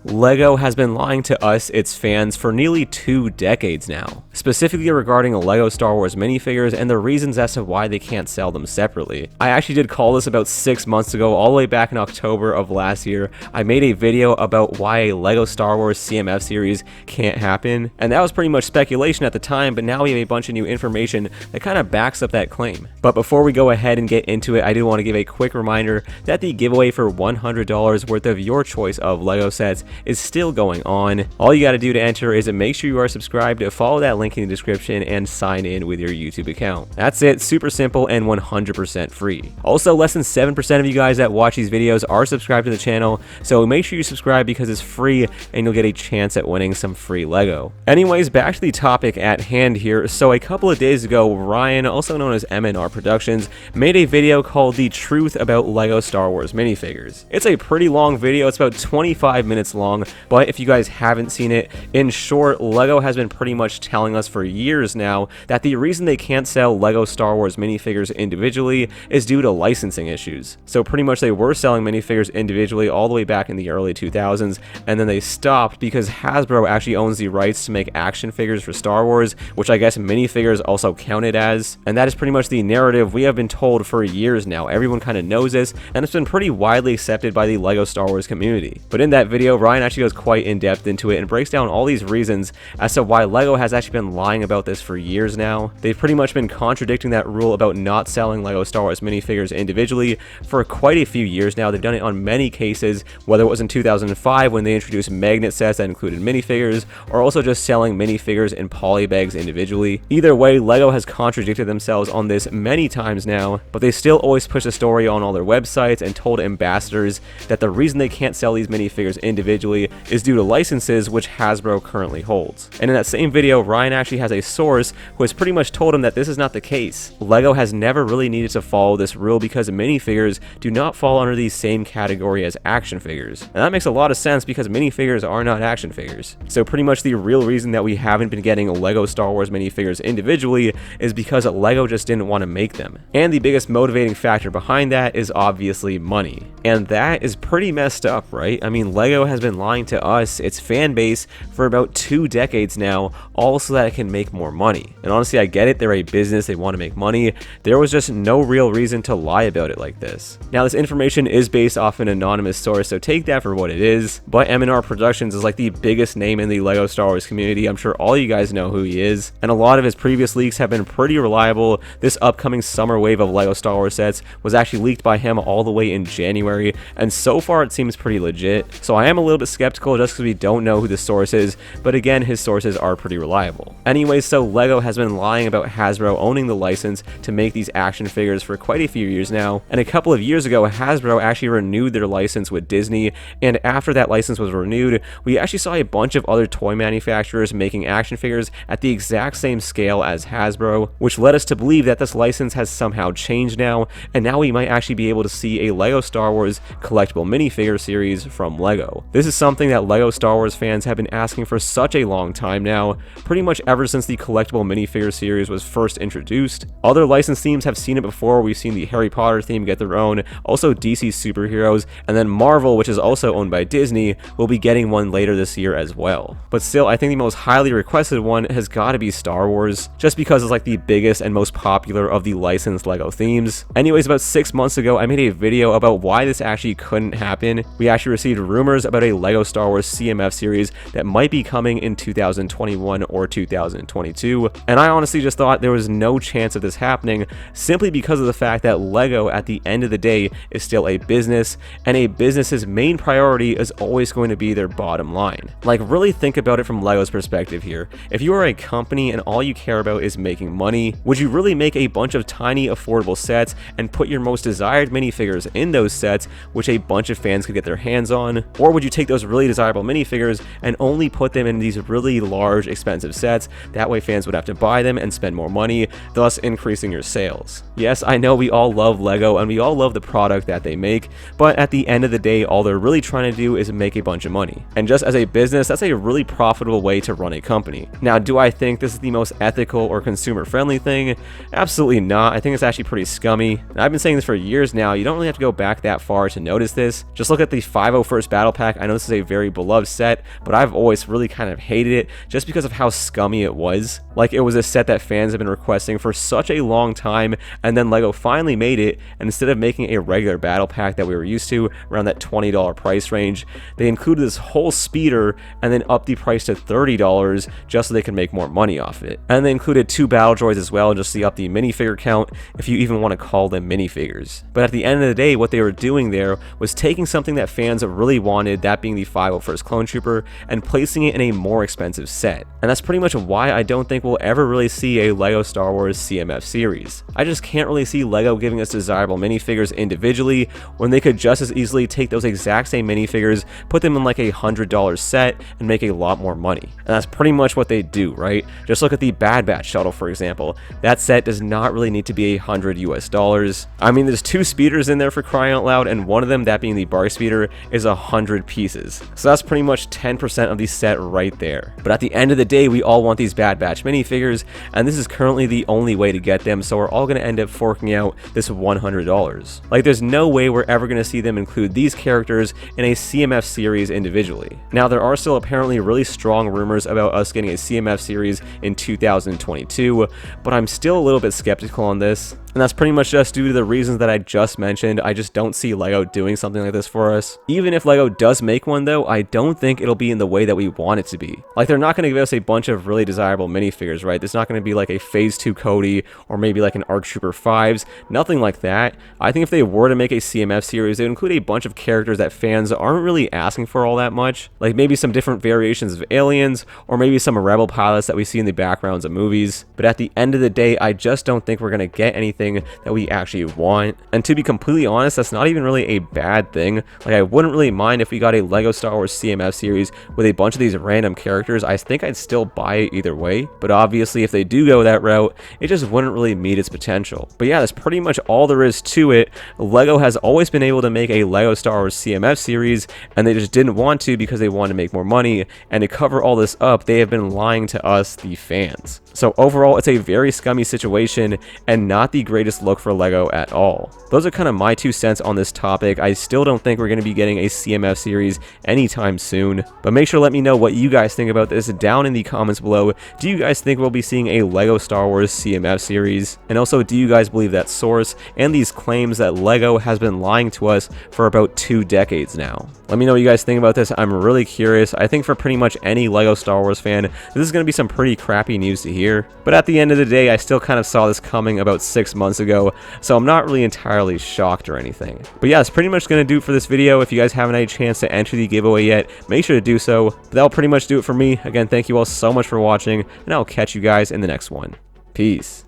LEGO has been lying to us, its fans, for nearly 2 decades now, specifically regarding LEGO Star Wars minifigures and the reasons as to why they can't sell them separately. I actually did call this about 6 months ago, all the way back in October of last year. I made a video about why a LEGO Star Wars CMF series can't happen, and that was pretty much speculation at the time, but now we have a bunch of new information that kind of backs up that claim. But before we go ahead and get into it, I do want to give a quick reminder that the giveaway for $100 worth of your choice of LEGO sets is still going on. All you got to do to enter is to make sure you are subscribed, follow that link in the description, and sign in with your YouTube account. That's it, super simple and 100% free. Also, less than 7% of you guys that watch these videos are subscribed to the channel, so make sure you subscribe because it's free and you'll get a chance at winning some free LEGO. Anyways, back to the topic at hand here. So a couple of days ago, Ryan, also known as M&R Productions, made a video called The Truth About LEGO Star Wars Minifigures. It's a pretty long video, it's about 25 minutes long, but if you guys haven't seen it, in short, LEGO has been pretty much telling us for years now that the reason they can't sell LEGO Star Wars minifigures individually is due to licensing issues. So pretty much they were selling minifigures individually all the way back in the early 2000s, and then they stopped because Hasbro actually owns the rights to make action figures for Star Wars, which I guess minifigures also counted as, and that is pretty much the narrative we have been told for years now. Everyone kind of knows this, and it's been pretty widely accepted by the LEGO Star Wars community. But in that video, Ryan actually goes quite in depth into it and breaks down all these reasons as to why LEGO has actually been lying about this for years now. They've pretty much been contradicting that rule about not selling LEGO Star Wars minifigures individually for quite a few years now. They've done it on many cases, whether it was in 2005 when they introduced magnet sets that included minifigures, or also just selling minifigures in polybags individually. Either way, LEGO has contradicted themselves on this many times now, but they still always push the story on all their websites and told ambassadors that the reason they can't sell these minifigures individually is due to licenses which Hasbro currently holds. And in that same video, Ryan actually has a source who has pretty much told him that this is not the case. LEGO has never really needed to follow this rule because minifigures do not fall under the same category as action figures. And that makes a lot of sense because minifigures are not action figures. So pretty much the real reason that we haven't been getting LEGO Star Wars minifigures individually is because LEGO just didn't want to make them. And the biggest motivating factor behind that is obviously money. And that is pretty messed up, right? I mean, LEGO has been lying to us, its fan base, for about 2 decades now, all so that it can make more money. And honestly, I get it, they're a business, they want to make money. There was just no real reason to lie about it like this. Now, this information is based off an anonymous source, so take that for what it is, but M&R Productions is like the biggest name in the LEGO Star Wars community. I'm sure all you guys know who he is, and a lot of his previous leaks have been pretty reliable. This upcoming summer wave of LEGO Star Wars sets was actually leaked by him all the way in January, and so far it seems pretty legit. So I am a little bit skeptical just because we don't know who the source is, but again, his sources are pretty reliable. Anyways, so LEGO has been lying about Hasbro owning the license to make these action figures for quite a few years now, and a couple of years ago, Hasbro actually renewed their license with Disney, and after that license was renewed, we actually saw a bunch of other toy manufacturers making action figures at the exact same scale as Hasbro, which led us to believe that this license has somehow changed now, and now we might actually be able to see a LEGO Star Wars collectible minifigure series from LEGO. This is something that LEGO Star Wars fans have been asking for such a long time now, pretty much ever since the collectible minifigure series was first introduced. Other licensed themes have seen it before. We've seen the Harry Potter theme get their own, also DC superheroes, and then Marvel, which is also owned by Disney, will be getting one later this year as well. But still, I think the most highly requested one has got to be Star Wars, just because it's like the biggest and most popular of the licensed LEGO themes. Anyways, about 6 months ago, I made a video about why this actually couldn't happen. We actually received rumors about a LEGO Star Wars CMF series that might be coming in 2021 or 2022, and I honestly just thought there was no chance of this happening simply because of the fact that LEGO at the end of the day is still a business, and a business's main priority is always going to be their bottom line. Like, really think about it from LEGO's perspective here. If you are a company and all you care about is making money, would you really make a bunch of tiny affordable sets and put your most desired minifigures in those sets, which a bunch of fans could get their hands on? Or would you take those really desirable minifigures and only put them in these really large expensive sets? That way fans would have to buy them and spend more money, thus increasing your sales. Yes, I know we all love LEGO and we all love the product that they make, but at the end of the day, all they're really trying to do is make a bunch of money. And just as a business, that's a really profitable way to run a company. Now, do I think this is the most ethical or consumer friendly thing? Absolutely not. I think it's actually pretty scummy. And I've been saying this for years now. You don't really have to go back that far to notice this. Just look at the 501st Battle Pack. I know know this is a very beloved set, but I've always really kind of hated it just because of how scummy it was. Like, it was a set that fans have been requesting for such a long time, and then LEGO finally made it, and instead of making a regular battle pack that we were used to around that $20 price range, they included this whole speeder and then upped the price to $30 just so they could make more money off it. And they included 2 battle droids as well, just to up the minifigure count, if you even want to call them minifigures. But at the end of the day, what they were doing there was taking something that fans really wanted, that being the 501st Clone Trooper, and placing it in a more expensive set. And that's pretty much why I don't think we'll ever really see a LEGO Star Wars CMF series. I just can't really see LEGO giving us desirable minifigures individually when they could just as easily take those exact same minifigures, put them in like a $100 set, and make a lot more money. And that's pretty much what they do, right? Just look at the Bad Batch shuttle, for example. That set does not really need to be $100 US. I mean, there's 2 speeders in there for crying out loud, and one of them, that being the bar speeder, is 100 pieces. So that's pretty much 10% of the set right there. But at the end of the day, we all want these Bad Batch minifigures, and this is currently the only way to get them, so we're all going to end up forking out this $100. Like, there's no way we're ever going to see them include these characters in a CMF series individually. Now, there are still apparently really strong rumors about us getting a CMF series in 2022, but I'm still a little bit skeptical on this. And that's pretty much just due to the reasons that I just mentioned. I just don't see LEGO doing something like this for us. Even if LEGO does make one though, I don't think it'll be in the way that we want it to be. Like, they're not going to give us a bunch of really desirable minifigures, right? There's not going to be like a Phase 2 Cody or maybe like an ARC Trooper 5s, nothing like that. I think if they were to make a CMF series, they would include a bunch of characters that fans aren't really asking for all that much. Like maybe some different variations of aliens, or maybe some Rebel pilots that we see in the backgrounds of movies. But at the end of the day, I just don't think we're going to get anything that we actually want. And to be completely honest, that's not even really a bad thing. Like, I wouldn't really mind if we got a LEGO Star Wars CMF series with a bunch of these random characters. I think I'd still buy it either way. But obviously, if they do go that route, it just wouldn't really meet its potential. But yeah, that's pretty much all there is to it. LEGO has always been able to make a LEGO Star Wars CMF series, and they just didn't want to because they wanted to make more money. And to cover all this up, they have been lying to us, the fans. So overall, it's a very scummy situation and not the greatest look for LEGO at all. Those are kind of my 2 cents on this topic. I still don't think we're going to be getting a CMF series anytime soon, but make sure to let me know what you guys think about this down in the comments below. Do you guys think we'll be seeing a LEGO Star Wars CMF series? And also, do you guys believe that source and these claims that LEGO has been lying to us for about 2 decades now? Let me know what you guys think about this. I'm really curious. I think for pretty much any LEGO Star Wars fan, this is going to be some pretty crappy news to hear. But at the end of the day, I still kind of saw this coming about 6 months ago, so I'm not really entirely shocked or anything. But yeah, that's pretty much going to do it for this video. If you guys haven't had a chance to enter the giveaway yet, make sure to do so. But that'll pretty much do it for me. Again, thank you all so much for watching, and I'll catch you guys in the next one. Peace.